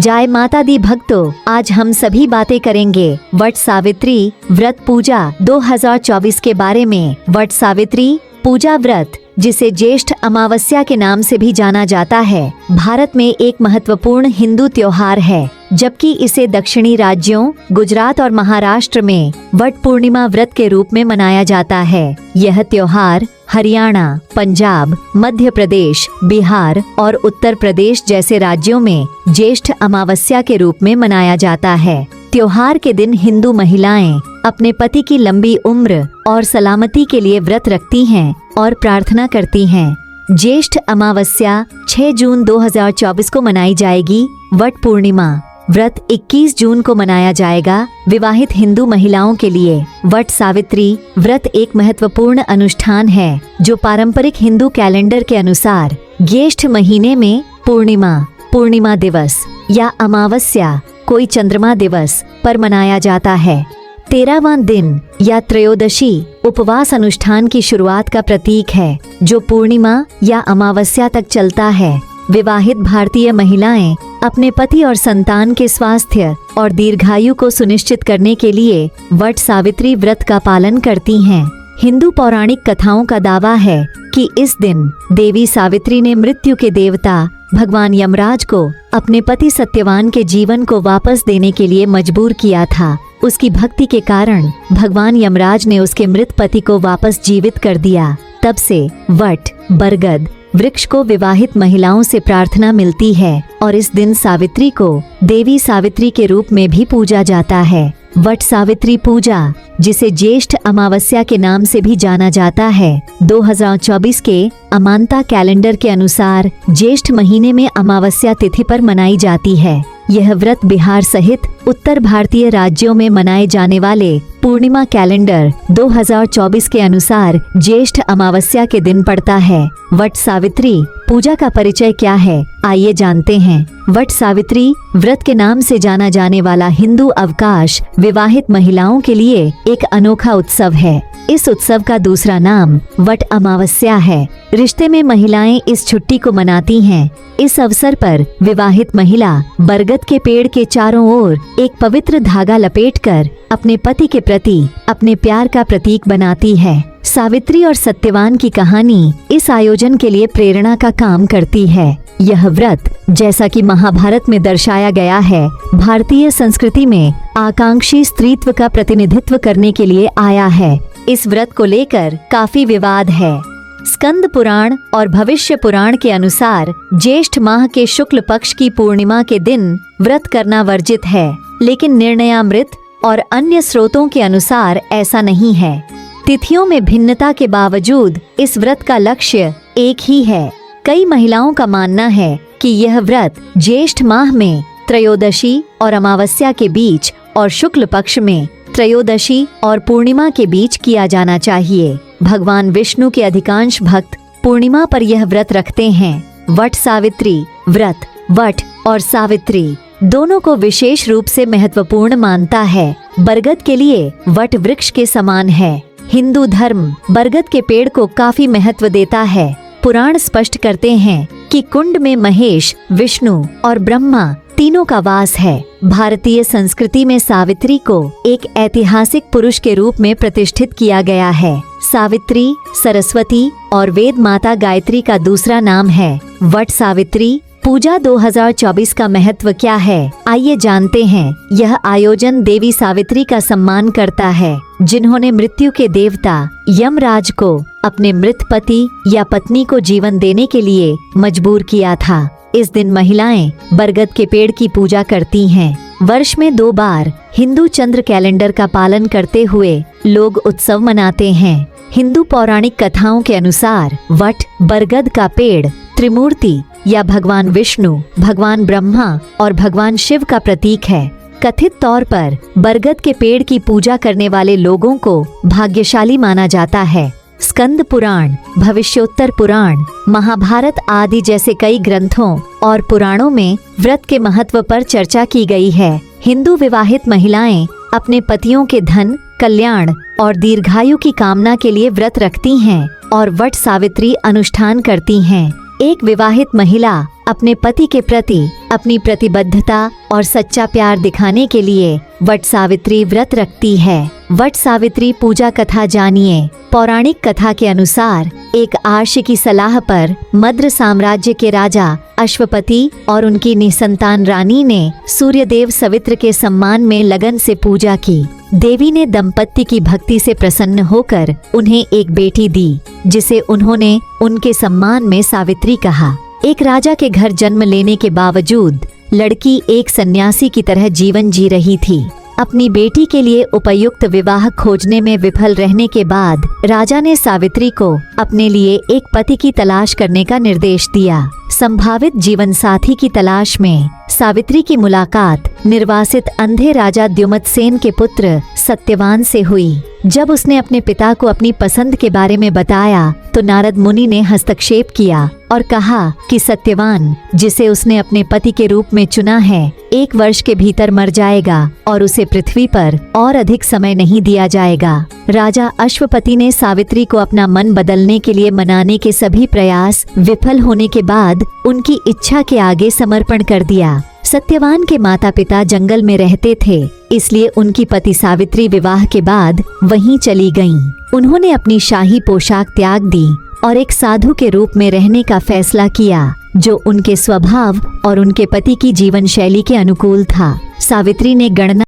जय माता दी भक्तों, आज हम सभी बातें करेंगे वट सावित्री व्रत पूजा 2024 के बारे में। वट सावित्री पूजा व्रत, जिसे ज्येष्ठ अमावस्या के नाम से भी जाना जाता है, भारत में एक महत्वपूर्ण हिंदू त्योहार है, जबकि इसे दक्षिणी राज्यों गुजरात और महाराष्ट्र में वट पूर्णिमा व्रत के रूप में मनाया जाता है। यह त्योहार हरियाणा, पंजाब, मध्य प्रदेश, बिहार और उत्तर प्रदेश जैसे राज्यों में ज्येष्ठ अमावस्या के रूप में मनाया जाता है। त्योहार के दिन हिंदू महिलाएं अपने पति की लंबी उम्र और सलामती के लिए व्रत रखती हैं और प्रार्थना करती हैं। ज्येष्ठ अमावस्या 6 जून 2024 को मनाई जाएगी। वट पूर्णिमा व्रत 21 जून को मनाया जाएगा। विवाहित हिंदू महिलाओं के लिए वट सावित्री व्रत एक महत्वपूर्ण अनुष्ठान है, जो पारंपरिक हिंदू कैलेंडर के अनुसार ज्येष्ठ महीने में पूर्णिमा दिवस या अमावस्या, कोई चंद्रमा दिवस पर मनाया जाता है। 13वां दिन या त्रयोदशी उपवास अनुष्ठान की शुरुआत का प्रतीक है, जो पूर्णिमा या अमावस्या तक चलता है। विवाहित भारतीय महिलाएं अपने पति और संतान के स्वास्थ्य और दीर्घायु को सुनिश्चित करने के लिए वट सावित्री व्रत का पालन करती हैं। हिंदू पौराणिक कथाओं का दावा है कि इस दिन देवी सावित्री ने मृत्यु के देवता भगवान यमराज को अपने पति सत्यवान के जीवन को वापस देने के लिए मजबूर किया था। उसकी भक्ति के कारण भगवान यमराज ने उसके मृत पति को वापस जीवित कर दिया। तब से वट बरगद वृक्ष को विवाहित महिलाओं से प्रार्थना मिलती है और इस दिन सावित्री को देवी सावित्री के रूप में भी पूजा जाता है। वट सावित्री पूजा, जिसे ज्येष्ठ अमावस्या के नाम से भी जाना जाता है, 2024 के अमांता कैलेंडर के अनुसार ज्येष्ठ महीने में अमावस्या तिथि पर मनाई जाती है। यह व्रत बिहार सहित उत्तर भारतीय राज्यों में मनाए जाने वाले पूर्णिमा कैलेंडर 2024 के अनुसार ज्येष्ठ अमावस्या के दिन पड़ता है। वट सावित्री पूजा का परिचय क्या है, आइए जानते हैं। वट सावित्री व्रत के नाम से जाना जाने वाला हिंदू अवकाश विवाहित महिलाओं के लिए एक अनोखा उत्सव है। इस उत्सव का दूसरा नाम वट अमावस्या है। रिश्ते में महिलाएं इस छुट्टी को मनाती हैं। इस अवसर पर विवाहित महिला बरगद के पेड़ के चारों ओर एक पवित्र धागा लपेटकर अपने पति के प्रति अपने प्यार का प्रतीक बनाती है। सावित्री और सत्यवान की कहानी इस आयोजन के लिए प्रेरणा का काम करती है। यह व्रत, जैसा कि महाभारत में दर्शाया गया है, भारतीय संस्कृति में आकांक्षी स्त्रीत्व का प्रतिनिधित्व करने के लिए आया है। इस व्रत को लेकर काफी विवाद है। स्कंद पुराण और भविष्य पुराण के अनुसार ज्येष्ठ माह के शुक्ल पक्ष की पूर्णिमा के दिन व्रत करना वर्जित है, लेकिन निर्णयामृत और अन्य स्रोतों के अनुसार ऐसा नहीं है। तिथियों में भिन्नता के बावजूद इस व्रत का लक्ष्य एक ही है। कई महिलाओं का मानना है कि यह व्रत ज्येष्ठ माह में त्रयोदशी और अमावस्या के बीच और शुक्ल पक्ष में त्रयोदशी और पूर्णिमा के बीच किया जाना चाहिए। भगवान विष्णु के अधिकांश भक्त पूर्णिमा पर यह व्रत रखते हैं। वट सावित्री व्रत वट और सावित्री दोनों को विशेष रूप से महत्वपूर्ण मानता है। बरगद के लिए वट वृक्ष के समान है। हिंदू धर्म बरगद के पेड़ को काफी महत्व देता है। पुराण स्पष्ट करते हैं कि कुंड में महेश, विष्णु और ब्रह्मा तीनों का वास है। भारतीय संस्कृति में सावित्री को एक ऐतिहासिक पुरुष के रूप में प्रतिष्ठित किया गया है। सावित्री सरस्वती और वेद माता गायत्री का दूसरा नाम है। वट सावित्री पूजा 2024 का महत्व क्या है, आइए जानते हैं। यह आयोजन देवी सावित्री का सम्मान करता है, जिन्होंने मृत्यु के देवता यमराज को अपने मृत पति या पत्नी को जीवन देने के लिए मजबूर किया था। इस दिन महिलाएं बरगद के पेड़ की पूजा करती हैं। वर्ष में 2 बार हिंदू चंद्र कैलेंडर का पालन करते हुए लोग उत्सव मनाते हैं। हिंदू पौराणिक कथाओं के अनुसार वट बरगद का पेड़ त्रिमूर्ति या भगवान विष्णु, भगवान ब्रह्मा और भगवान शिव का प्रतीक है। कथित तौर पर बरगद के पेड़ की पूजा करने वाले लोगों को भाग्यशाली माना जाता है। स्कंद पुराण, भविष्योत्तर पुराण, महाभारत आदि जैसे कई ग्रंथों और पुराणों में व्रत के महत्व पर चर्चा की गई है। हिंदू विवाहित महिलाएं अपने पतियों के धन, कल्याण और दीर्घायु की कामना के लिए व्रत रखती हैं और वट सावित्री अनुष्ठान करती हैं। एक विवाहित महिला अपने पति के प्रति अपनी प्रतिबद्धता और सच्चा प्यार दिखाने के लिए वट सावित्री व्रत रखती है। वट सावित्री पूजा कथा जानिए। पौराणिक कथा के अनुसार एक आर्षि की सलाह पर मद्र साम्राज्य के राजा अश्वपति और उनकी निसंतान रानी ने सूर्यदेव सवित्र के सम्मान में लगन से पूजा की। देवी ने दंपत्ति की भक्ति से प्रसन्न होकर उन्हें एक बेटी दी, जिसे उन्होंने उनके सम्मान में सावित्री कहा। एक राजा के घर जन्म लेने के बावजूद लड़की एक सन्यासी की तरह जीवन जी रही थी। अपनी बेटी के लिए उपयुक्त विवाह खोजने में विफल रहने के बाद राजा ने सावित्री को अपने लिए एक पति की तलाश करने का निर्देश दिया। संभावित जीवन साथी की तलाश में सावित्री की मुलाकात निर्वासित अंधे राजा द्युमत्सेन के पुत्र सत्यवान से हुई। जब उसने अपने पिता को अपनी पसंद के बारे में बताया तो नारद मुनि ने हस्तक्षेप किया और कहा कि सत्यवान, जिसे उसने अपने पति के रूप में चुना है, 1 वर्ष के भीतर मर जाएगा और उसे पृथ्वी पर और अधिक समय नहीं दिया जाएगा। राजा अश्वपति ने सावित्री को अपना मन बदलने के लिए मनाने के सभी प्रयास विफल होने के बाद उनकी इच्छा के आगे समर्पण कर दिया। सत्यवान के माता पिता जंगल में रहते थे, इसलिए उनकी पति सावित्री विवाह के बाद वहीं चली गईं। उन्होंने अपनी शाही पोशाक त्याग दी और एक साधु के रूप में रहने का फैसला किया, जो उनके स्वभाव और उनके पति की जीवन शैली के अनुकूल था। सावित्री ने गणना